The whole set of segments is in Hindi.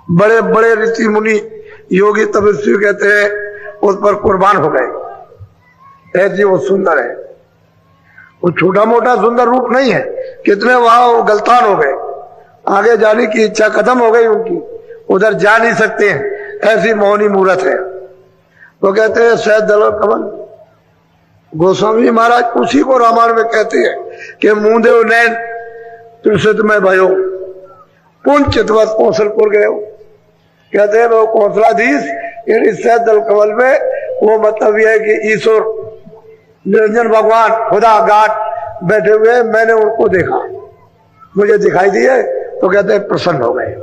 बड़े बड़े ऋषि मुनि योगी तपस्वी कहते हैं उस पर कुर्बान हो गए। ऐसी वो सुंदर है, वो छोटा मोटा सुंदर रूप नहीं है। कितने वहां वो गलतान हो गए, आगे जाने की इच्छा खत्म हो गई उनकी, उधर जा नहीं सकते हैं, ऐसी मोहनी मूर्त है। तो कहते हैं सैद दल कमल। गोस्वामी महाराज उसी को रामायण में कहते हैं कि मुंदेव नैन त्रिशत में भयो पुन चितवत कौशलपुर गए। कहते हैं वो कौशलाधीश यानी सैद दल कमल में वो मतलब यह है कि ईश्वर निरंजन भगवान खुदा घाट बैठे हुए, मैंने उनको देखा, मुझे दिखाई दिए। तो कहते हैं प्रसन्न हो गए,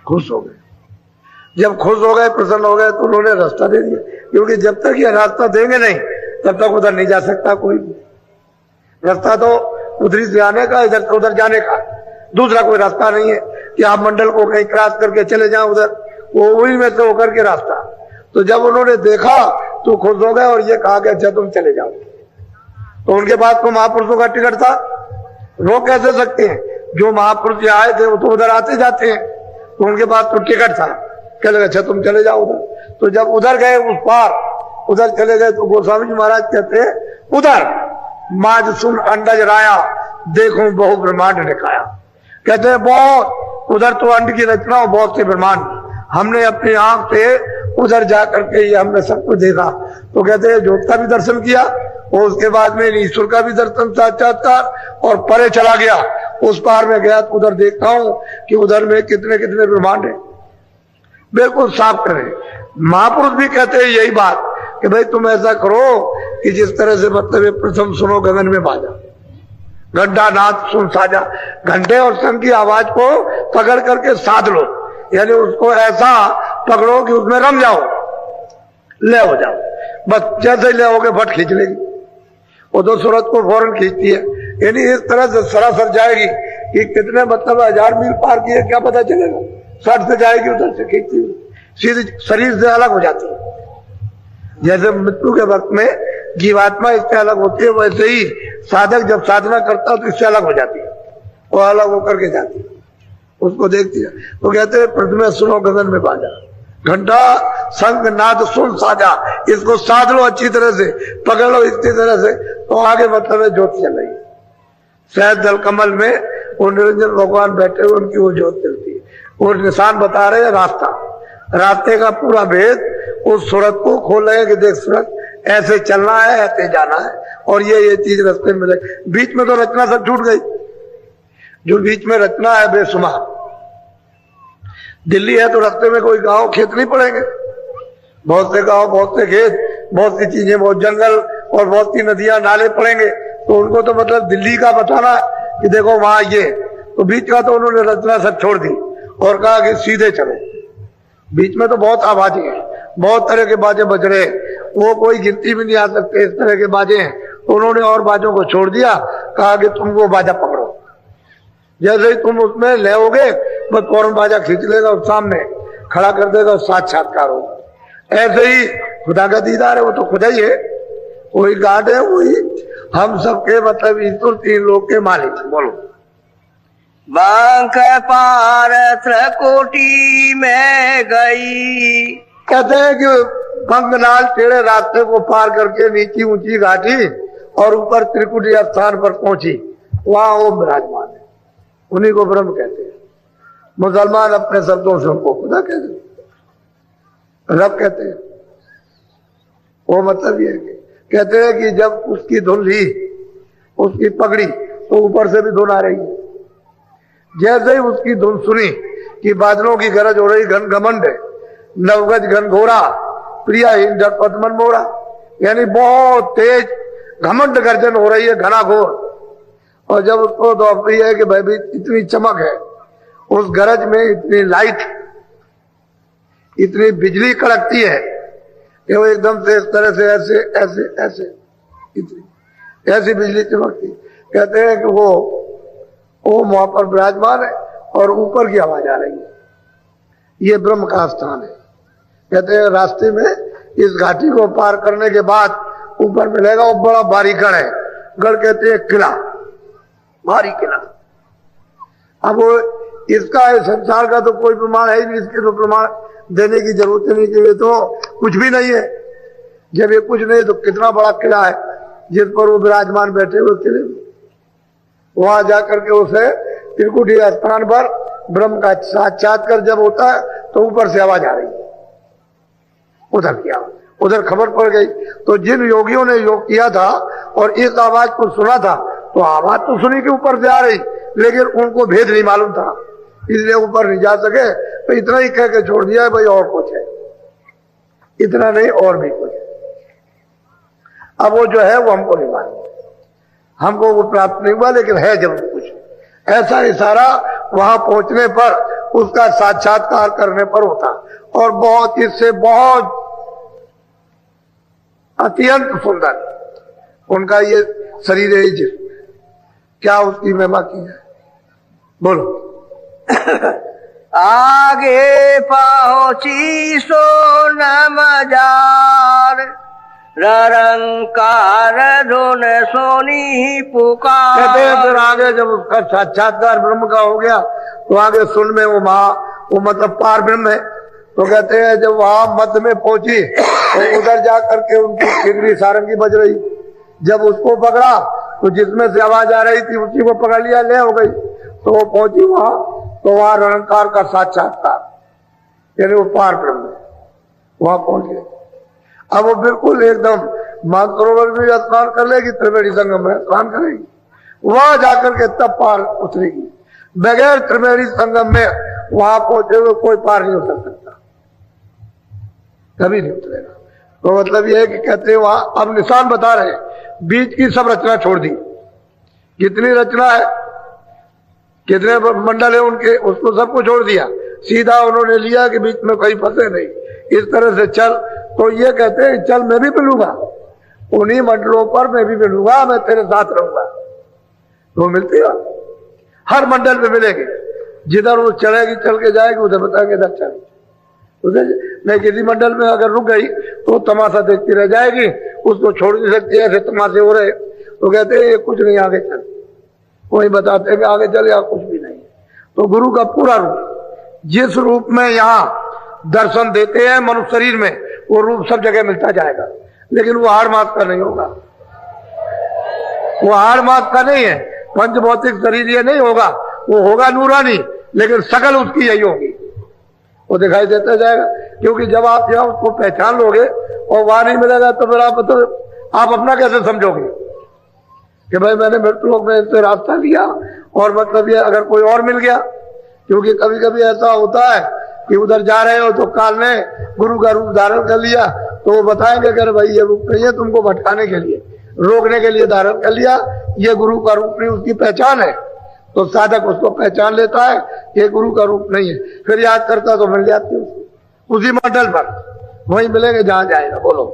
खुश हो गए। जब खुश हो गए, प्रसन्न हो गए, तो उन्होंने रास्ता दे दिया, क्योंकि जब तक ये रास्ता देंगे नहीं तब तक उधर नहीं जा सकता कोई। रास्ता तो उधरी से आने का, इधर से उधर जाने का, दूसरा कोई रास्ता नहीं है कि आप मंडल को कहीं क्रॉस करके चले जाओ उधर, वो वही में से होकर के रास्ता। तो जब उन्होंने देखा तो खुश हो गए और ये कहा कि अच्छा तुम चले जाओ। तो उनके पास तो महापुरुषों का टिकट था, रोक कैसे सकते हैं? जो महापुरुष आए थे वो तो उधर आते जाते हैं, तो उनके पास तो टिकट था। कह लगा अच्छा तुम चले जाओ उधर। तो जब उधर गए उस पार, उधर चले गए, तो गोस्वामी जी महाराज कहते हैं उधर माज सुन अंडज राया देखो बहु ब्रह्मांड निकाया। कहते हैं बहुत उधर तो अंड की रचना हो, बहुत से ब्रह्मांड हमने अपनी आंख से उधर जा करके ये हमने सब कुछ देखा। तो कहते हैं ज्योत का भी दर्शन किया और उसके बाद में ईश्वर का भी दर्शन साक्षात्कार, और परे चला गया, उस पार में गया तो उधर देखता हूं कि उधर में कितने कितने ब्रह्मांड है, बिल्कुल साफ करें। महापुरुष भी कहते हैं यही बात कि भाई तुम ऐसा करो कि जिस तरह से मतलब प्रथम सुनो गगन में बाजा, घंटा नाद सुन साजा, घंटे और शंख की आवाज को पकड़ करके साध लो, यानी उसको ऐसा पकड़ो कि उसमें रम जाओ, ले हो जाओ। बस जैसे ले होगे फट खींच लेगी, वो तो सूरत को फौरन खींचती है। यानी इस तरह से सरासर जाएगी कि कितने मतलब 1000 मील पार किए क्या पता चलेगा, सट से जाएगी उधर से खींचती हुई, सीधे शरीर से अलग हो जाती है। जैसे मृत्यु के वक्त में जीवात्मा इससे अलग होती है, वैसे ही साधक जब साधना करता है तो इससे अलग हो जाती है, वो अलग होकर के जाती है, उसको देखती है। तो कहते हैं प्रथम सुनो गगन में बाजा, घंटा शंख नाद सुन साजा, इसको साध लो अच्छी तरह से, पकड़ लो इसी तरह से, तो आगे मतलब है ज्योत चल रही है। शहद दल कमल में वो निरंजन भगवान बैठे हुए, उनकी वो ज्योत चलती है। वो निशान बता रहे हैं रास्ता, रास्ते का पूरा भेद उस सूरत को खोल रहे हैं कि देख सूरत ऐसे चलना है, ऐसे जाना है, और ये चीज रास्ते में मिले। बीच में तो रचना सब छूट गई, जो बीच में रचना है बेशुमार। दिल्ली है तो रास्ते में कोई गांव खेत नहीं पड़ेंगे, बहुत से गांव, बहुत से खेत, बहुत सी चीजें, बहुत जंगल और बहुत सी नदियां नाले पड़ेंगे। तो उनको तो मतलब दिल्ली का बताना कि देखो वहां ये, तो बीच का तो उन्होंने रचना सब छोड़ दी और कहा कि सीधे चलो। बीच में तो बहुत आवाजें हैं, बहुत तरह के बाजे बज रहे, वो कोई गिनती भी नहीं आ सकते, इस तरह के बाजे हैं। तो उन्होंने और बाजों को छोड़ दिया, कहा कि तुम वो बाजा पकड़ो, जैसे ही तुम उसमें ले बस फौरन बाजा खींच लेगा और सामने खड़ा कर देगा, साक्षात्कार होगा। ऐसे ही खुदा का दीदार है, वो तो खुदा ही है, वही गाड है, वही हम सबके मतलब ईश्वर 3 लोक के मालिक। बोलो बांक पार त्रिकुटी में गई। कहते हैं कि पंगनाल टेढ़े रास्ते को पार करके नीची ऊंची घाटी और ऊपर त्रिकुटी स्थान पर पहुंची, वहां वो विराजमान है, उन्हीं को ब्रह्म कहते हैं। मुसलमान अपने शब्दों से उनको खुदा कहते हैं, रब कहते हैं। वो मतलब ये है, कहते हैं कि जब उसकी धुन ली, उसकी पगड़ी, तो ऊपर से भी धुन आ रही है। जैसे ही उसकी धुन सुनी कि बादलों की गरज हो रही, घन घमंड है, नवगज घन घोरा, प्रिया हिंद पद्मन मोरा, यानी बहुत तेज घमंड गर्जन हो रही है, घना घोर। और जब उसको तो प्रिय है कि भाई भी इतनी चमक है उस गरज में, इतनी लाइट, इतनी बिजली कड़कती है कि वो एकदम से इस तरह से ऐसे ऐसे ऐसे इतनी ऐसी बिजली चमकती। कहते हैं कि वो वहां पर विराजमान है और ऊपर की आवाज आ रही है, ये ब्रह्म का स्थान है। कहते हैं रास्ते में इस घाटी को पार करने के बाद ऊपर मिलेगा वो बड़ा भारी गढ़ है, गढ़ कहते हैं किला, भारी किला। अब वो इसका है संसार का तो कोई प्रमाण है ही नहीं, इसके तो प्रमाण देने की जरूरत नहीं, कि ये तो कुछ भी नहीं है। जब ये कुछ नहीं तो कितना बड़ा किला है जिस पर वो विराजमान बैठे हुए किले में। वहां जाकर के उसे त्रिकुटी स्थान पर ब्रह्म का साक्षात्कार जब होता है तो ऊपर से आवाज आ रही है, उधर किया, उधर खबर पड़ गई। तो जिन योगियों ने योग किया था और इस आवाज को सुना था, तो आवाज तो सुनी के ऊपर से आ रही, लेकिन उनको भेद नहीं मालूम था, इसलिए ऊपर नहीं जा सके। तो इतना ही कह के छोड़ दिया भाई और कुछ है, इतना नहीं और भी कुछ है। अब वो जो है वो हमको नहीं मालूम, हमको वो प्राप्त नहीं हुआ, लेकिन है जरूर कुछ। ऐसा इशारा वहां पहुंचने पर, उसका साक्षात्कार करने पर होता। और बहुत इससे बहुत अत्यंत सुंदर उनका ये शरीर है, जिसमें क्या उसकी महिमा की है, बोलो। आगे पहुंची सो नमजार, रंकार धुन सोनी पुकार। कहते हैं फिर आगे जब उसका साक्षात्कार ब्रह्म का हो गया तो आगे सुन में वो मतलब पार ब्रह्म है। तो कहते हैं जब वहां मध्य में पहुंची तो उधर जा करके उनकी किंगरी सारंगी बज रही। जब उसको पकड़ा तो जिसमें से आवाज आ रही थी उसी को पकड़ लिया, ले हो गई। तो वो पहुंची वहां, तो वहां रंकार का साक्षात्कार, यानी वो पार ब्रह्म है, वहां पहुंच गए। अब वो बिल्कुल एकदम मानसरोवर में स्नान कर लेगी, त्रिवेणी संगम में स्नान करेगी, वहां जाकर के तब पार उतरेगी। बगैर त्रिवेणी संगम में वहां पहुंचे हुए कोई पार नहीं उतर सकता, कभी नहीं उतरेगा। तो मतलब ये है कि कहते हैं वहां अब निशान बता रहे, बीच की सब रचना छोड़ दी, कितनी रचना है, कितने मंडल है उनके, उसको सबको छोड़ दिया। सीधा उन्होंने लिया कि बीच में कहीं फंसे नहीं, इस तरह से चल। तो ये कहते हैं चल मैं भी मिलूंगा, उन्हीं मंडलों पर मैं भी मिलूंगा, मैं तेरे साथ रहूंगा। तो मिलती है, हर मंडल में मिलेगी, जिधर वो चलेगी चल के जाएगी, उधर बताएंगे इधर चल। उधर नहीं, किसी मंडल में अगर रुक गई तो तमाशा देखती रह जाएगी, उसको छोड़ नहीं सकती, ऐसे तमाशे हो रहे। तो कहते हैं ये कुछ नहीं, आगे चल। वही बताते हैं कि आगे चल, या कुछ भी नहीं। तो गुरु का पूरा रूप, जिस रूप में यहाँ दर्शन देते हैं मनुष्य शरीर में, वो रूप सब जगह मिलता जाएगा, लेकिन वो हाड़ मास का नहीं होगा, वो हाड़ मास का नहीं है, पंचभौतिक शरीर ये नहीं होगा, वो होगा नूरानी, लेकिन शकल उसकी यही होगी, वो दिखाई देता जाएगा। क्योंकि जब आप यहाँ उसको पहचान लोगे और वहां नहीं मिलेगा तो फिर आप अपना कैसे समझोगे कि भाई मैंने मृत्यु लोक में इनसे रास्ता लिया और मतलब ये अगर कोई और मिल गया। क्योंकि कभी कभी ऐसा होता है कि उधर जा रहे हो तो काल ने गुरु का रूप धारण कर लिया, तो वो बताएंगे कि भाई ये रूप नहीं है, तुमको भटकाने के लिए, रोकने के लिए धारण कर लिया, ये गुरु का रूप नहीं, उसकी पहचान है। तो साधक उसको पहचान लेता है ये गुरु का रूप नहीं है, फिर याद करता तो मिल जाती उसको उसी मंडल पर, वहीं मिलेंगे जहां जाएगा। बोलो।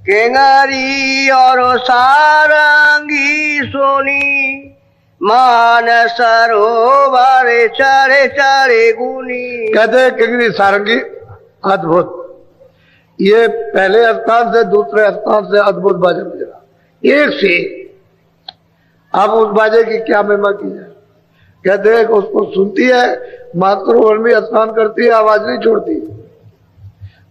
केंगरी और सारंगी सोनी, मान सरोवर चढ़े चढ़े गुनी। कहते हैं किंगरी सारंगी अद्भुत, ये पहले स्थान से दूसरे स्थान से अद्भुत बाजे बजा, एक से। अब उस बाजे की क्या महिमा की है, कहते हैं कि उसको सुनती है, मातृवर में स्नान करती है, आवाज नहीं छोड़ती,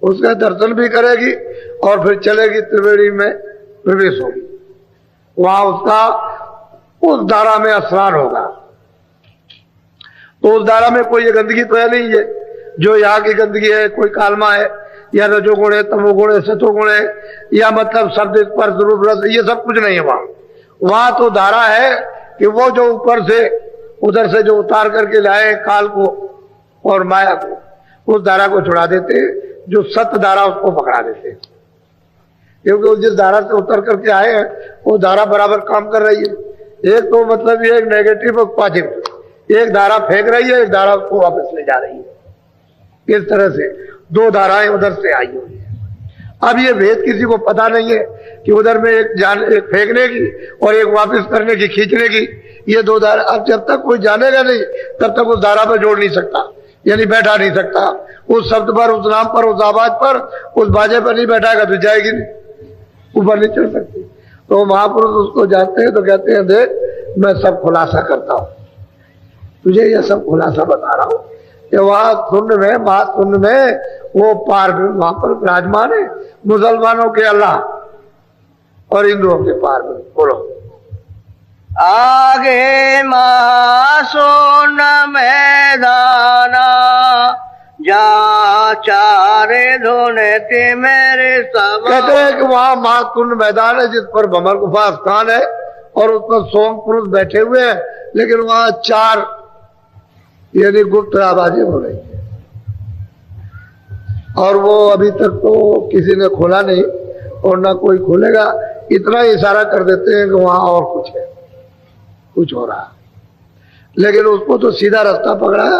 उसका दर्शन भी करेगी और फिर चलेगी त्रिवेणी में प्रवेश होगी, वहां उसका उस धारा में स्नान होगा। तो उस धारा में कोई गंदगी तो है नहीं है जो यहाँ की गंदगी है, कोई कालमा है या रजोगुण है, तमोगुण है, सतोगुण है, या मतलब शब्द स्पर्श रूप रस, ये सब कुछ नहीं है वहां। वहां तो धारा है कि वो जो ऊपर से उधर से जो उतार करके लाए काल को और माया को, उस धारा को छुड़ा देते, जो सत्य धारा उसको पकड़ा देते। क्योंकि वो जिस धारा से उतर करके आए हैं वो धारा बराबर काम कर रही है। एक तो मतलब ये एक नेगेटिव और पॉजिटिव, एक धारा फेंक रही है, एक धारा उसको वापस ले जा रही है। इस तरह से दो धाराएं उधर से आई हुई है। अब ये भेद किसी को पता नहीं है कि उधर में एक फेंकने की और एक वापस करने की, खींचने की, ये दो धारा। अब जब तक कोई जानेगा नहीं तब तक उस धारा पर जोड़ नहीं सकता, यानी बैठा नहीं सकता, उस शब्द पर, उस नाम पर, उस आवाज पर, उस बाजे पर नहीं बैठाएगा तो जाएगी नहीं, ऊपर नहीं चढ़ सकती। तो महापुरुष उसको जानते हैं तो कहते हैं देख मैं सब खुलासा करता हूं, तुझे यह सब खुलासा बता रहा हूं कि वहां शून्य में, महाशून्य में वो पार में वहां पर विराजमान है, मुसलमानों के अल्लाह और हिंदुओं के पार में। बोलो। आगे महाशून्य मैदाना, जहाँ चारे धुनते मेरे सब। कहते हैं कि वहां महाशून्य मैदान है जिस पर भंवर गुफा स्थान है और उस पर 100 पुरुष बैठे हुए हैं, लेकिन वहां 4 यानी गुप्त आवाजें हो रही है और वो अभी तक तो किसी ने खोला नहीं और ना कोई खोलेगा। इतना इशारा कर देते हैं कि वहां और कुछ है, कुछ हो रहा है, लेकिन उसको तो सीधा रास्ता पकड़ाया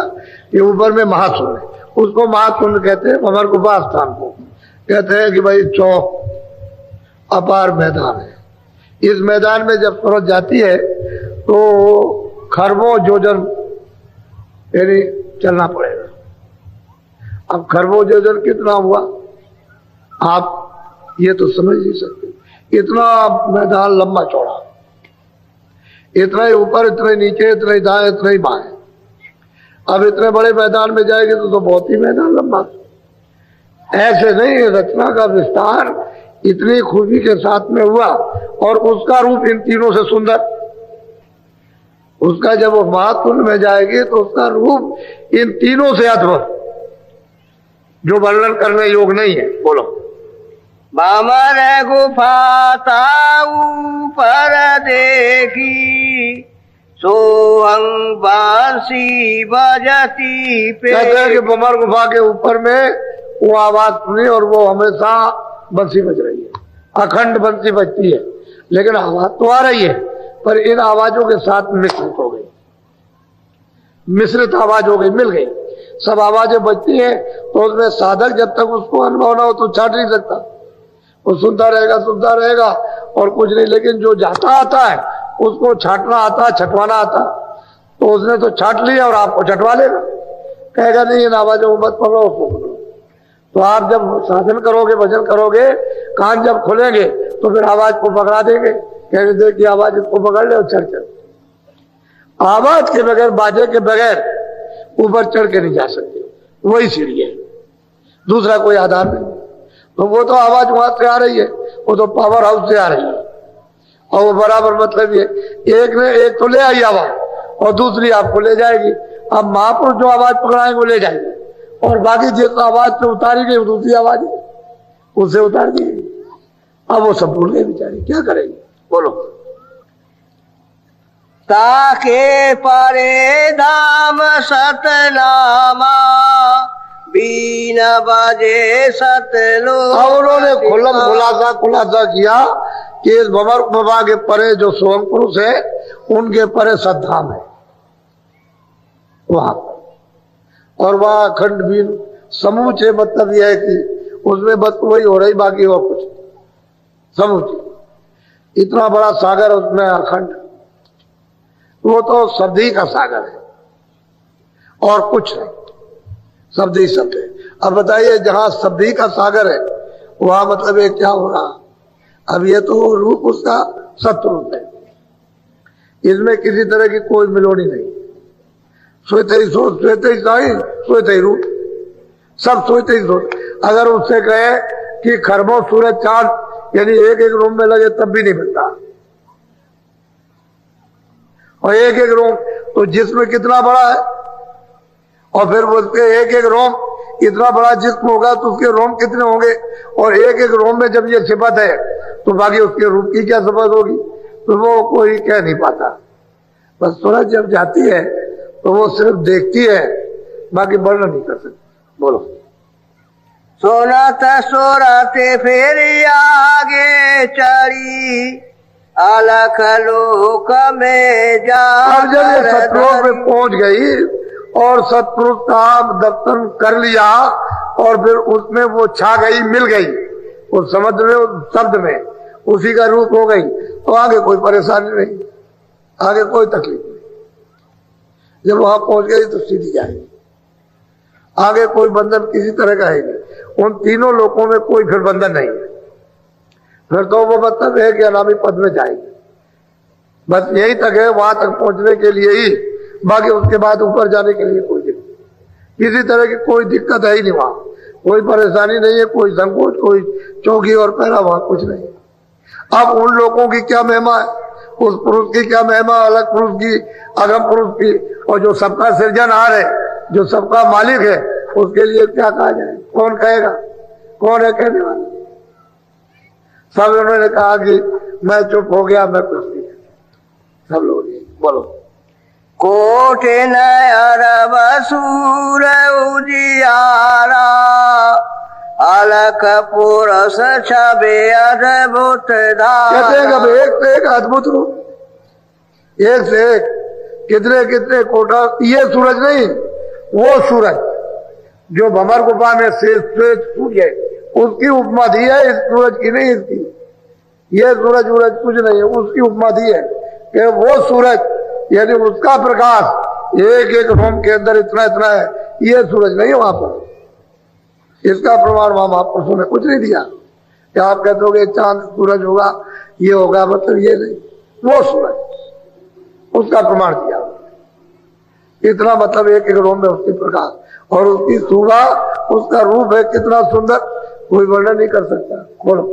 कि ऊपर में महाशून्य, उसको महाशून्य कहते हैं। भंवर गुफा स्थान को कहते हैं कि भाई चौक अपार मैदान है। इस मैदान में जब सूरज जाती है तो खरबों योजन यानी चलना पड़ेगा। अब खरबों योजन कितना हुआ आप ये तो समझ नहीं सकते। इतना मैदान लंबा चौड़ा, इतना ही ऊपर, इतना ही नीचे, इतना ही दाएं, इतना ही बाएं। अब इतने बड़े मैदान में जाएंगे तो बहुत ही मैदान लंबा। ऐसे नहीं, रचना का विस्तार इतनी खूबी के साथ में हुआ और उसका रूप इन तीनों से सुंदर। उसका जब वो महाशून्य में जाएगी तो उसका रूप इन तीनों से अद्भुत, जो वर्णन करने योग नहीं है। बोलो। भंवर गुफा ता ऊपर देखी, सोहंग बांसी बजती पे। कहते हैं कि भंवर गुफा के ऊपर में वो आवाज सुनी और वो हमेशा बंसी बज रही है, अखंड बंसी बजती है, लेकिन आवाज तो आ रही है पर इन आवाजों के साथ मिश्रित हो गई, मिश्रित आवाज हो गई, मिल गई। सब आवाजें बजती हैं तो उसमें साधक जब तक उसको अनुभव ना हो तो छाट नहीं सकता। वो सुनता रहेगा और कुछ नहीं, लेकिन जो जाता आता है उसको छाटना आता, छटवाना आता, तो उसने तो छाट लिया और आपको छटवा लेगा। कहेगा नहीं इन आवाजों को मत पकड़ो, उसको पकड़ो। तो आप जब साधन करोगे, भजन करोगे, कान जब खोलेंगे तो फिर आवाज को पकड़ा देंगे, कहेंगे देखिए आवाज इसको पकड़ ले और चल। आवाज के बगैर, बाजे के बगैर ऊपर चढ़ के नहीं जा सकते, वही सीढ़ी है, दूसरा कोई आधार नहीं। तो वो तो आवाज वहां से आ रही है, वो तो पावर हाउस से आ रही है और वो बराबर मतलब ये एक तो ले आई आवाज और दूसरी आपको ले जाएगी। अब महापुरुष जो आवाज पकड़ाएंगे वो ले जाएंगे और बाकी जिस आवाज से उतारी गई दूसरी आवाज उससे उतार दी गई। अब वो सब भूल गए बेचारे, क्या करेंगे। बोलो। ताके परे धाम सतनामा, बीना बजे सतलो। अब उन्होंने खुलासा किया कि इस भंवर गुफा के परे जो सोहंग पुरुष है उनके परे सतधाम है वहां पर, और वहां अखंड बीन समूचे, मतलब यह है कि उसमें बस वही हो रही, बाकी और कुछ समूची। इतना बड़ा सागर उसमें अखंड, वो तो शब्द ही का सागर है और कुछ नहीं, शब्द ही शब्द है। अब बताइए जहां शब्द ही का सागर है वहां मतलब ये क्या हो रहा। अब ये तो रूप उसका सत्य रूप है, इसमें किसी तरह की कोई मिलोनी नहीं। सोते ही सोच, सोते ही साई, सोते ही रूप, सब सोते ही सोच। अगर उससे कहे कि खरबों सूरज चांद यानी एक एक रूम में लगे तब भी नहीं मिलता, और एक एक रूम तो जिस्म कितना बड़ा है, और फिर उसके एक एक रोम इतना बड़ा जिस्म होगा तो उसके रोम कितने होंगे, और एक एक रोम में जब ये सिफत है तो बाकी उसके रूप की क्या सिफत होगी, तो वो कोई कह नहीं पाता। बस सूरज जब जाती है तो वो सिर्फ देखती है, बाकी वर्णन नहीं कर सकती। बोलो। सोनत सोरते फिर आगे चढ़ी, अलख लोक में जा। अब जब ये सतलोक में पहुंच गई और सतपुरुष का दर्शन कर लिया और फिर उसमें वो छा गई, मिल गई उस समुद्र में, उस शब्द में, उसी का रूप हो गई, तो आगे कोई परेशानी नहीं, आगे कोई तकलीफ नहीं। जब वहां पहुंच गई तो सीधी जाएगी, आगे कोई बंधन किसी तरह का है नहीं। उन तीनों लोकों में कोई फिर बंधन नहीं है, फिर तो वो मतलब है कि अनामी पद में जाएगी। बस यही तक है, वहां तक पहुंचने के लिए ही बाकी उसके बाद ऊपर जाने के लिए कोई दिक्कत, किसी तरह की कोई दिक्कत है ही नहीं वहां, कोई परेशानी नहीं है, कोई संकोच, कोई चौकी और पहरा, वहां कुछ नहीं। अब उन लोगों की क्या महिमा है, उस पुरुष की क्या महिमा, अलग पुरुष की, अगम पुरुष की, और जो सबका सृजनहार है, जो सबका मालिक है, उसके लिए क्या कहा जाए, कौन कहेगा, कौन है कहने वाला। सब उन्होंने कहा कि मैं चुप हो गया, मैं कुछ नहीं, सब लोग बोलो। कोटिन अरब सूर उजियारा, अलख पुरुष छबे अद्भुत कहते हैं अब एक से एक अद्भुत रूप, एक से एक कितने कितने कोटा। ये सूरज नहीं, वो सूरज जो भंवर गुफा में श्वेत सूर्य है, उसकी उपमा दी है, इस सूरज की नहीं, इसकी। ये सूरज कुछ नहीं है, उसकी उपमा दी है कि वो सूरज यानी उसका प्रकाश एक एक रोम के अंदर इतना इतना है, ये सूरज नहीं है वहां पर। इसका प्रमाण वहां महापुरुषों ने कुछ नहीं दिया कि आप कहते हो चांद सूरज होगा, ये होगा, मतलब ये नहीं, वो सूरज उसका प्रमाण दिया। इतना मतलब एक एक रोम में उसकी प्रकाश और उसकी शोभा, उसका रूप है कितना सुंदर, कोई वर्णन नहीं कर सकता। बोलो।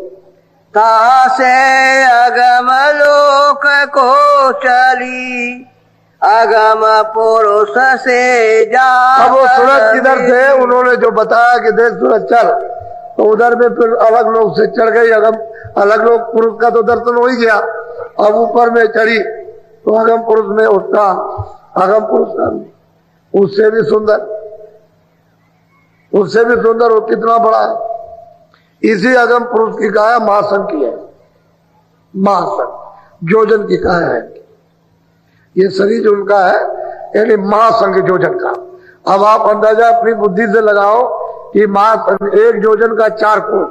तासे अगम लोक को चली, अगम पुरुष से जा। अब वो सूरज किधर थे, उन्होंने जो बताया कि देख सूरज चल, तो उधर में फिर अलग लोग से चढ़ गई, अगम अलग लोग, पुरुष का तो दर्शन हो ही गया। अब ऊपर में चढ़ी तो अगम पुरुष में उसका, अगम पुरुष का उससे भी सुंदर, उससे भी सुंदर, और कितना बड़ा है। इसी अगम पुरुष की काया महासंघ की है, महासंघ योजन की काया है। ये शरीर जो उनका है यानी महासंघ योजन का। अब आप अंदाजा अपनी बुद्धि से लगाओ कि महासंघ एक योजन का 4 कोस,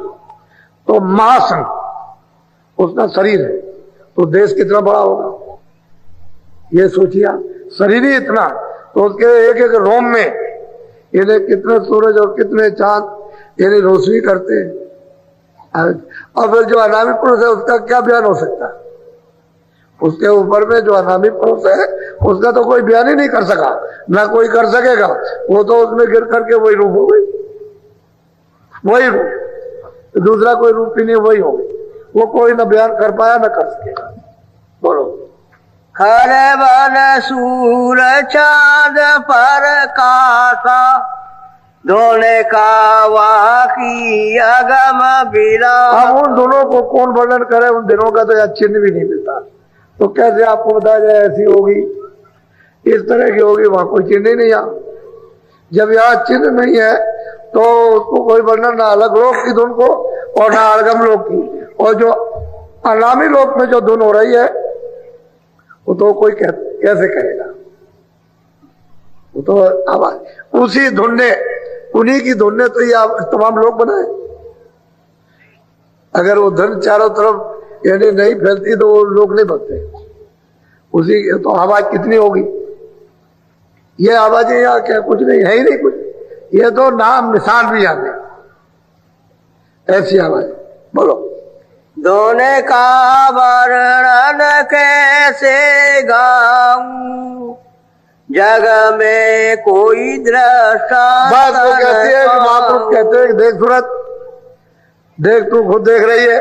तो महासंघ उसका शरीर है, तो देश कितना बड़ा होगा ये सोचिए। शरीर ही इतना, तो उसके एक एक रोम में इन्हें कितने सूरज और कितने चांद यानी रोशनी करते हैं। और फिर जो अनामी पुरुष है उसका क्या बयान हो सकता है, उसके ऊपर में जो अनामी पुरुष है उसका तो कोई बयान ही नहीं कर सका, ना कोई कर सकेगा। वो तो उसमें गिर करके वही रूप हो गई, वही रूप, दूसरा कोई रूप ही नहीं, वही हो गई। वो कोई ना बयान कर पाया ना कर सकेगा। बोलो। हर बन सूर चांद पर कासा, दोने का वाकी अगम बिरा। अब उन दोनों को कौन वर्णन करे, उन दिनों का तो यार चिन्ह भी नहीं मिलता, तो कैसे आपको बताया जाए ऐसी होगी, इस तरह की होगी, वहां कोई चिन्ह ही नहीं आ। जब यहाँ चिन्ह नहीं है तो उसको कोई वर्णन ना अलग लोक की धुन को और ना अगम लोक की, और जो अनामी लोक में जो धुन हो रही है वो तो कोई कैसे कहेगा, वो तो आवाज उसी धुन ने, उन्हीं की धुन ने तो ये तमाम लोग बनाए। अगर वो धुन चारों तरफ यानी नहीं फैलती तो वो लोग नहीं बनते। उसी तो आवाज कितनी होगी, ये आवाजें यहाँ क्या कुछ नहीं है ही नहीं कुछ, ये तो नाम निशान भी याद है, ऐसी आवाज। बोलो। दोने का वर्णन कैसे गाऊं, जग में कोई दृष्टा। बात वो कहती है कि महापुरुष कहते हैं देख सूरत, देख तू खुद देख रही है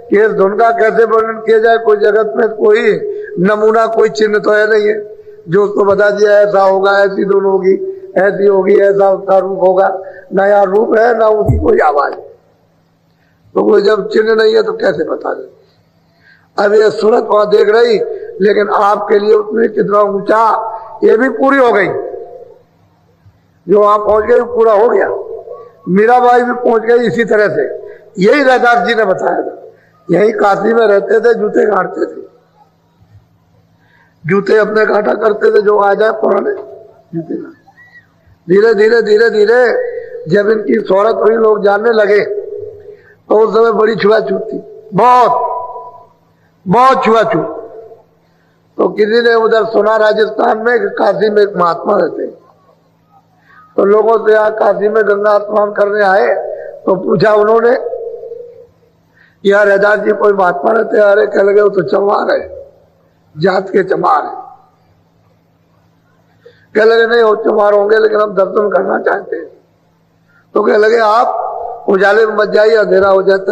कि इस धुन का कैसे वर्णन किया जाए। कोई जगत में कोई नमूना, कोई चिन्ह तो है नहीं है जो उसको बता दिया ऐसा होगा, ऐसी धुन होगी, ऐसी होगी, ऐसा उसका रूप होगा। नया रूप है ना उसकी कोई आवाज, तो कोई जब चिन्ह नहीं है तो कैसे बता दे। अब ये सूरत वहां देख रही, लेकिन आपके लिए उसमें कितना ऊंचा, ये भी पूरी हो गई। जो वहां पहुंच गई पूरा हो गया। मीराबाई भी पहुंच गई इसी तरह से, यही रैदास जी ने बताया था। यही काशी में रहते थे, जूते काटते थे, जूते अपने काटा करते थे, जो आ जाए पुराने जूते का। धीरे धीरे धीरे धीरे जब इनकी शोहरत हुई, लोग जानने लगे, तो उस समय बड़ी छुआछूत थी, बहुत बहुत छुआछूत। तो किसी ने उधर सुना राजस्थान में काशी में एक महात्मा रहते, तो लोगों से यहाँ काशी में गंगा स्नान करने आए, तो पूछा उन्होंने, यार रैदास जी कोई महात्मा रहते? अरे कह लगे वो तो चमार है, जात के चमार है। कह लगे नहीं हो चुमार होंगे लेकिन हम दर्शन करना चाहते हैं। तो कह लगे आप उजाले में मत जाइए, अंधेरा हो जाता